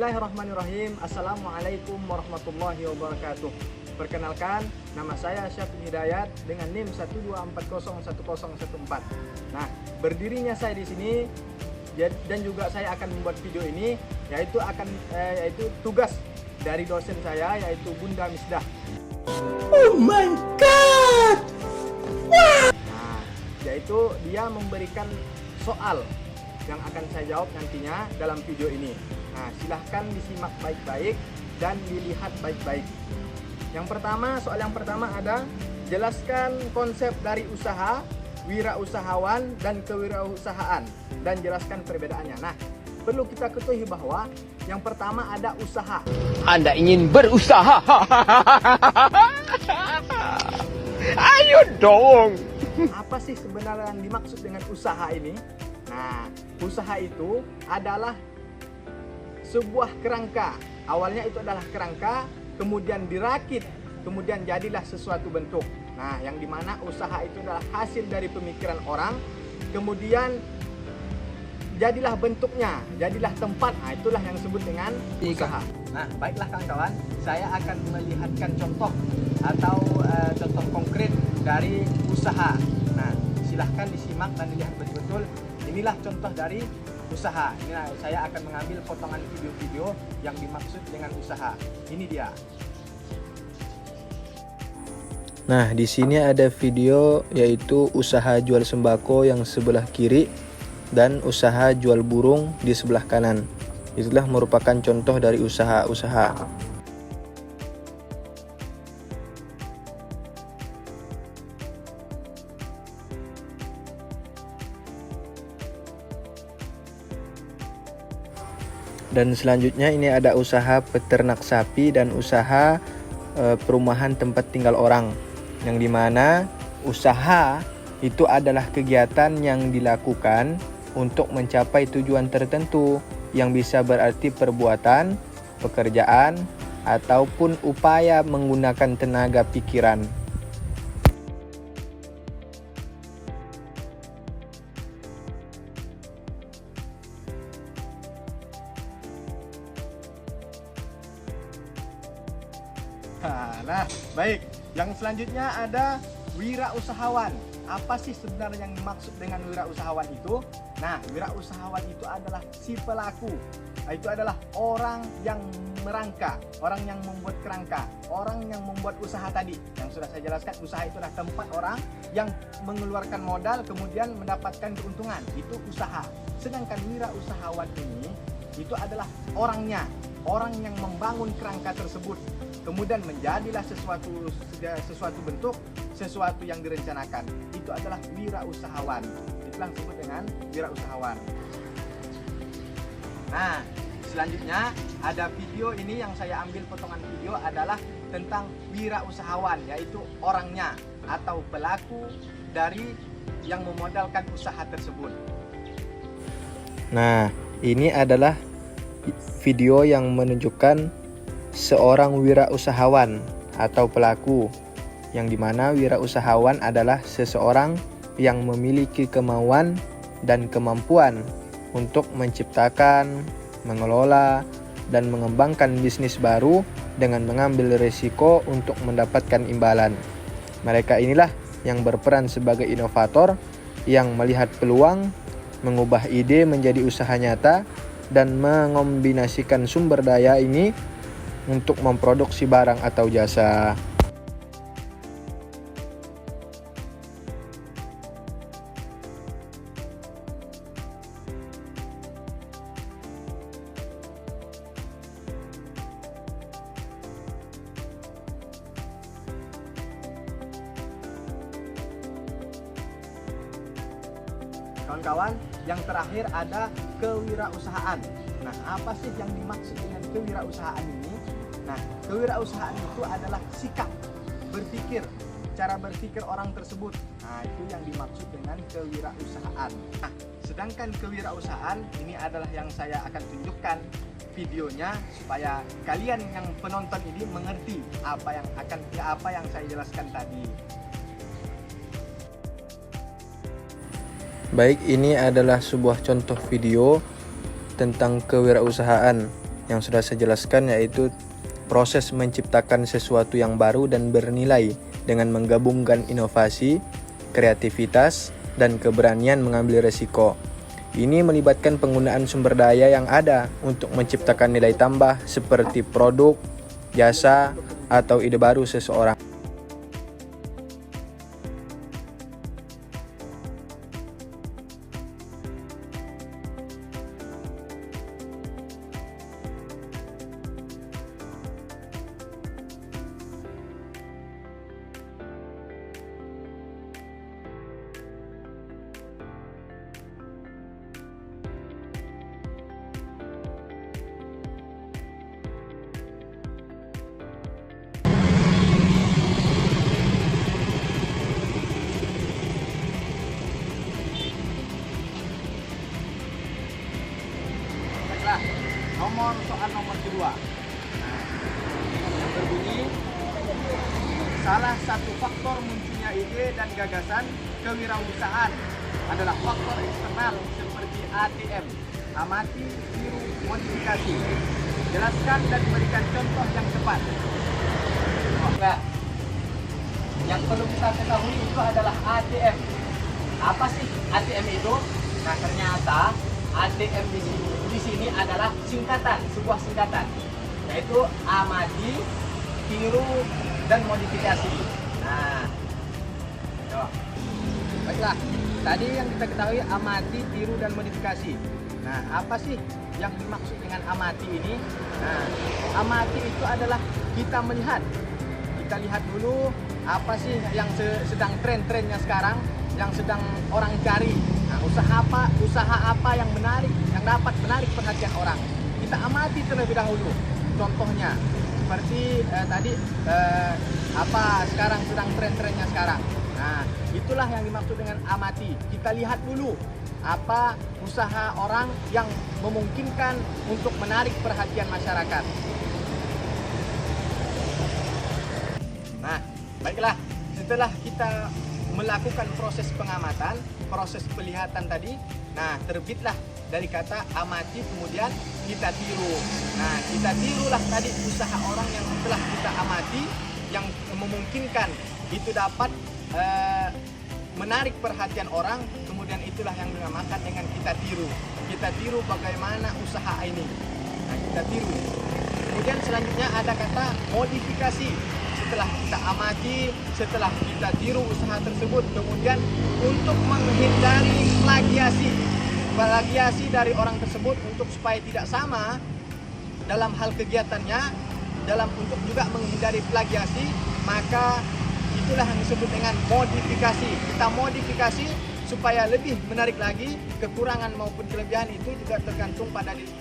Bismillahirrahmanirrahim. Assalamualaikum warahmatullahi wabarakatuh. Perkenalkan, nama saya Syafiq Hidayat dengan NIM 124011014. Nah, berdirinya saya di sini dan juga saya akan membuat video ini yaitu tugas dari dosen saya yaitu Bunda Misdah. Oh my god. Nah, yaitu dia memberikan soal yang akan saya jawab nantinya dalam video ini. Nah, silahkan disimak baik-baik dan dilihat baik-baik. Soal yang pertama ada jelaskan konsep dari usaha, wirausahawan, dan kewirausahaan dan jelaskan perbedaannya. Nah, perlu kita ketahui bahwa yang pertama ada usaha. Anda ingin berusaha? Ayo dong. Apa sih sebenarnya yang dimaksud dengan usaha ini? Nah, usaha itu adalah sebuah kerangka. Awalnya itu adalah kerangka, kemudian dirakit, kemudian jadilah sesuatu bentuk. Nah, yang dimana usaha itu adalah hasil dari pemikiran orang, kemudian jadilah bentuknya, jadilah tempat. Nah, itulah yang disebut dengan usaha. Nah, baiklah kawan-kawan, saya akan melihatkan contoh atau contoh konkret dari usaha. Nah, silahkan disimak dan dilihat betul-betul. Inilah contoh dari usaha. Ini saya akan mengambil potongan video-video yang dimaksud dengan usaha. Ini dia. Nah, di sini ada video yaitu usaha jual sembako yang sebelah kiri dan usaha jual burung di sebelah kanan. Itulah merupakan contoh dari usaha-usaha. Dan selanjutnya ini ada usaha peternak sapi dan usaha perumahan tempat tinggal orang, yang dimana usaha itu adalah kegiatan yang dilakukan untuk mencapai tujuan tertentu yang bisa berarti perbuatan, pekerjaan, ataupun upaya menggunakan tenaga pikiran. Nah, baik. Yang selanjutnya ada wirausahawan. Apa sih sebenarnya yang dimaksud dengan wirausahawan itu? Nah, wirausahawan itu adalah si pelaku. Itu adalah orang yang merangka, orang yang membuat kerangka, orang yang membuat usaha tadi. Yang sudah saya jelaskan, usaha itu adalah tempat orang yang mengeluarkan modal kemudian mendapatkan keuntungan. Itu usaha. Sedangkan wirausahawan ini itu adalah orangnya, orang yang membangun kerangka tersebut. Kemudian menjadilah sesuatu bentuk, sesuatu yang direncanakan. Itu adalah wirausahawan. Itulah yang disebut dengan wirausahawan. Nah, selanjutnya ada video ini yang saya ambil potongan video adalah tentang wirausahawan, yaitu orangnya atau pelaku dari yang memodalkan usaha tersebut. Nah, ini adalah video yang menunjukkan seorang wirausahawan atau pelaku, yang dimana wirausahawan adalah seseorang yang memiliki kemauan dan kemampuan untuk menciptakan, mengelola, dan mengembangkan bisnis baru dengan mengambil risiko untuk mendapatkan imbalan. Mereka inilah yang berperan sebagai inovator yang melihat peluang, mengubah ide menjadi usaha nyata, dan mengombinasikan sumber daya ini untuk memproduksi barang atau jasa. Kawan-kawan, yang terakhir ada kewirausahaan. Nah, apa sih yang dimaksud dengan kewirausahaan ini? Nah, kewirausahaan itu adalah sikap berpikir, cara berpikir orang tersebut. Nah, itu yang dimaksud dengan kewirausahaan. Nah, sedangkan kewirausahaan ini adalah yang saya akan tunjukkan videonya supaya kalian yang penonton ini mengerti apa yang saya jelaskan tadi. Baik, ini adalah sebuah contoh video tentang kewirausahaan, yang sudah saya jelaskan, yaitu proses menciptakan sesuatu yang baru dan bernilai dengan menggabungkan inovasi, kreativitas, dan keberanian mengambil resiko. Ini melibatkan penggunaan sumber daya yang ada untuk menciptakan nilai tambah seperti produk, jasa, atau ide baru seseorang. Soal nomor kedua. Yang berbunyi, salah satu faktor munculnya ide dan gagasan kewirausahaan adalah faktor eksternal seperti ATM, amati, tiru, modifikasi. Jelaskan dan berikan contoh yang tepat. Nah, yang perlu kita ketahui itu adalah ATM. Apa sih ATM itu? Nah, ternyata ATM di sini adalah singkatan, sebuah singkatan, yaitu amati, tiru, dan modifikasi. Nah, baiklah. Tadi yang kita ketahui amati, tiru, dan modifikasi. Nah, apa sih yang dimaksud dengan amati ini? Nah, amati itu adalah kita melihat. Kita lihat dulu apa sih yang sedang tren-trennya sekarang, yang sedang orang cari. Nah, usaha apa yang menarik, yang dapat menarik perhatian orang. Kita amati terlebih dahulu. Contohnya seperti tadi apa sekarang sedang tren-trennya sekarang. Nah, itulah yang dimaksud dengan amati. Kita lihat dulu apa usaha orang yang memungkinkan untuk menarik perhatian masyarakat. Nah, baiklah, setelah kita melakukan proses pengamatan, proses pelihatan tadi, nah terbitlah dari kata amati, kemudian kita tiru. Nah, kita tirulah tadi usaha orang yang telah kita amati, yang memungkinkan itu dapat menarik perhatian orang, kemudian itulah yang dinamakan dengan kita tiru. Kita tiru bagaimana usaha ini. Nah, kita tiru. Kemudian selanjutnya ada kata modifikasi. Setelah kita amati, setelah kita tiru usaha tersebut, kemudian untuk menghindari plagiasi dari orang tersebut, untuk supaya tidak sama dalam hal kegiatannya, untuk juga menghindari plagiasi, maka itulah yang disebut dengan modifikasi. Kita modifikasi supaya lebih menarik lagi. Kekurangan maupun kelebihan itu juga tergantung pada diri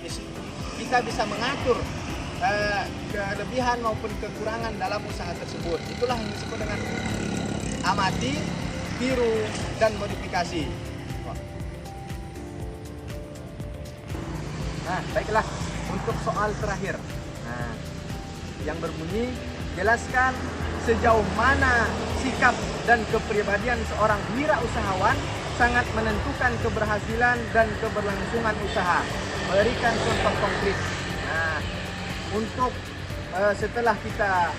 kita, bisa mengatur kelebihan maupun kekurangan dalam usaha tersebut. Itulah yang disebut dengan amati, tiru, dan modifikasi. Nah, baiklah, untuk soal terakhir. Nah, yang berbunyi, jelaskan sejauh mana sikap dan kepribadian seorang wirausahawan sangat menentukan keberhasilan dan keberlangsungan usaha. Berikan contoh konkret. Nah, untuk setelah kita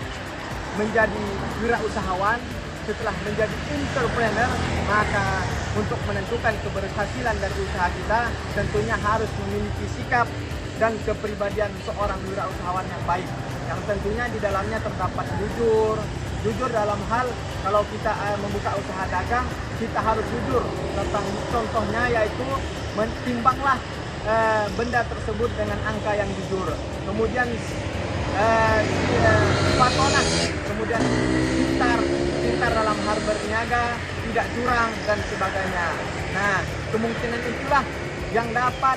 menjadi wirausahawan, setelah menjadi entrepreneur, maka untuk menentukan keberhasilan dari usaha kita tentunya harus memiliki sikap dan kepribadian seorang wirausahawan yang baik, yang tentunya di dalamnya terdapat jujur dalam hal kalau kita membuka usaha dagang, kita harus jujur tentang contohnya, yaitu mentimbanglah benda tersebut dengan angka yang jujur, kemudian patonah, kemudian pintar dalam hal berniaga, tidak curang, dan sebagainya. Nah, kemungkinan itulah yang dapat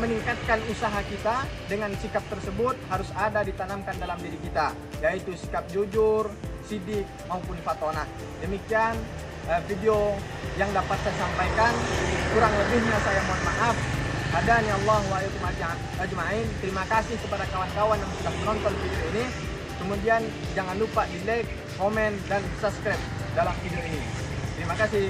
meningkatkan usaha kita. Dengan sikap tersebut harus ada ditanamkan dalam diri kita, yaitu sikap jujur, sidik, maupun fatonah. Demikian video yang dapat saya sampaikan. Kurang lebihnya saya mohon maaf. Hadani Allah wa iyyakum ajma'in. Terima kasih kepada kawan-kawan yang sudah menonton video ini. Kemudian jangan lupa di like, komen, dan subscribe dalam video ini. Terima kasih.